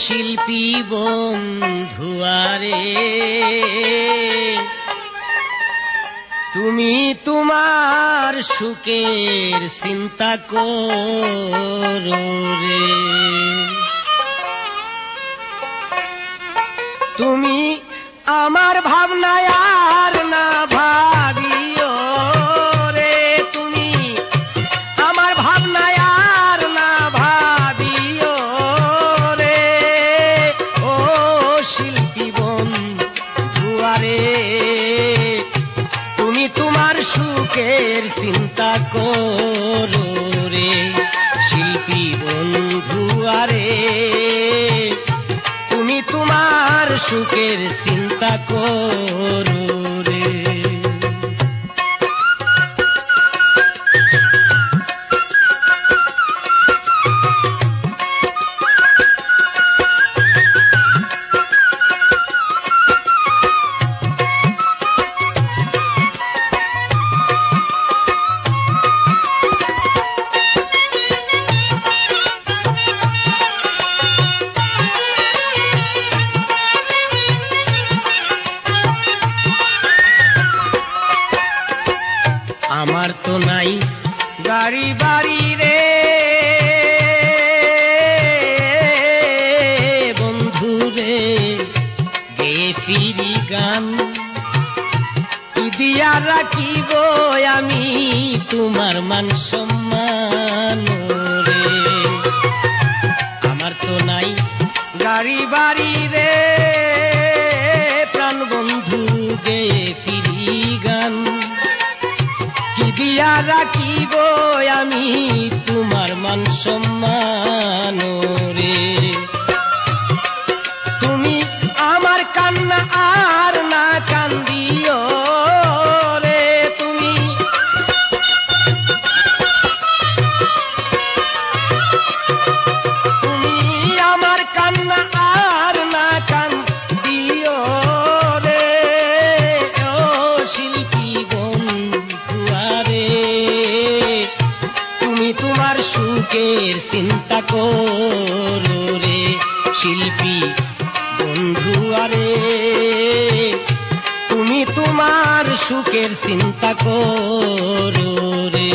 শিল্পী বন্ধুয়ারে তুমি তোমার সুখের চিন্তা করো রে। তুমি আমার ভাবনায় আর না ভাবিও রে, তুমি আমার ভাবনায় আর না ভাবিও রে। ও শিল্পী বন্ধুয়ারে তুমি তোমার সুখের চিন্তা করো রে। শিল্পী বন্ধুয়ারে তুমি তোমার সুখের চিন্তা করো রে। আমার তো নাই গাড়ি বাড়ি রে বন্ধু রে, গেয়ে ফিরি গান কি দিয়া রাখিব আমি তোমার মান সম্মান রে। আমার তো নাই গাড়ি বাড়ি রে প্রাণ বন্ধু, গেয়ে ফিরি গান কি দিয়া রাখিব আমি তোমার মান সম্মান রে। তুমি আমার কান্না আর না কান্দিও রে, তুমি তুমি আমার কান্না আর না কান্দিও রে। ও শিল্পী বন্ধুয়ারে তুমি তোমার সুখের চিন্তা করো রে। শিল্পী বন্ধুয়ারে তুমি তোমার সুখের চিন্তা করো রে।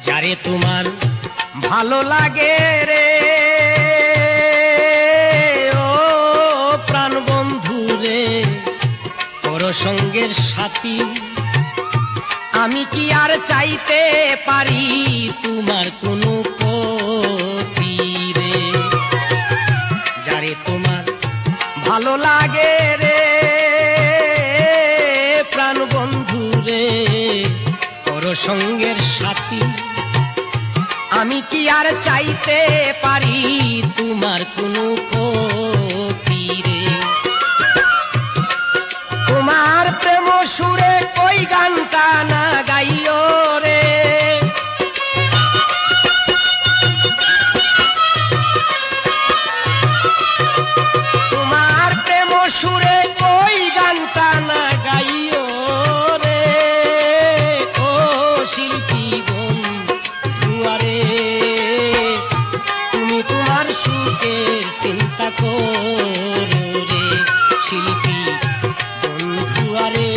যারে তোমার ভালো লাগে রে ও প্রাণ বন্ধু রে, করো সঙ্গের সাথী। আমি কি আর চাইতে পারি তোমার কোনো ক্ষতি রে। যারে তোমার ভালো লাগে রে প্রাণ বন্ধু রে, করো সঙ্গের সাথী। আমি কি আর চাইতে পারি তোমার কোনো ক্ষতি রে। তোমার প্রেম সুরে ওই গানটা না গাইও রে, তোমার প্রেম সুরে ওই গানটা না গাইও রে। ও শিল্পী বন্ধুয়ারে তুমি তোমার সুখের চিন্তা করো রে। শিল্পী বন্ধুয়ারে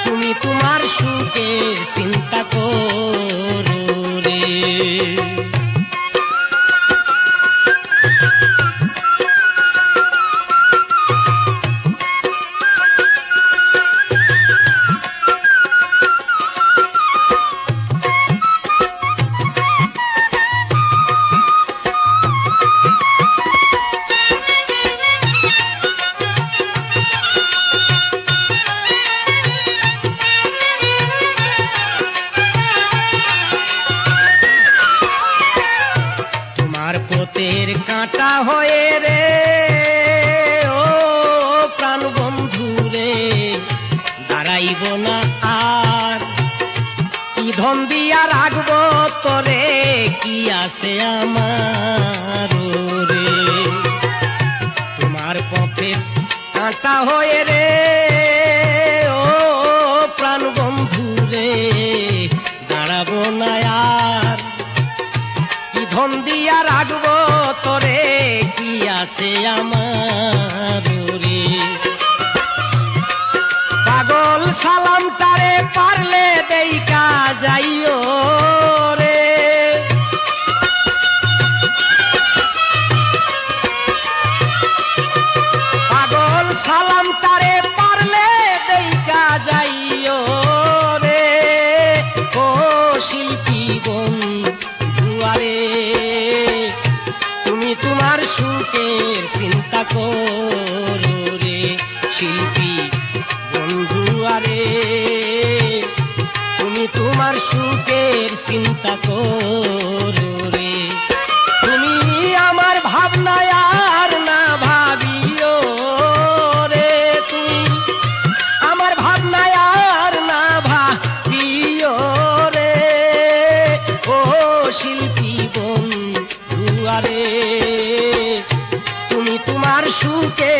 তুমি তোমার সুখের চিন্তা করো রে। কাঁটা হয়ে রে ও প্রাণ বন্ধু রে দাঁড়াইব না আর কি ধন দিয়া রাখবো তোরে কি আছে আমার রে তোমার পথে কাঁটা হয়ে রে ও প্রাণ বন্ধু রে দাঁড়াবো না আর কি ধন দিয়া রাখবো তোরে কি আছে আমার রে পাগল সালামটারে পারলে দেইকা যাইও রে পাগল সালামটারে পারলে দেইকা যাইও রে ও শিল্পী বন্ধুয়ারে তুমি তোমার সুখের চিন্তা করো রে শিল্পী বন্ধুয়ারে তুমি তোমার সুখের চিন্তা করো রে তুমি আমার ভাবনায় আর না ভাবিও রে তুমি আমার ভাবনায় আর না ভাবিও রে ও শিল্পী বন্ধুয়ারে তুমি তোমার সুখে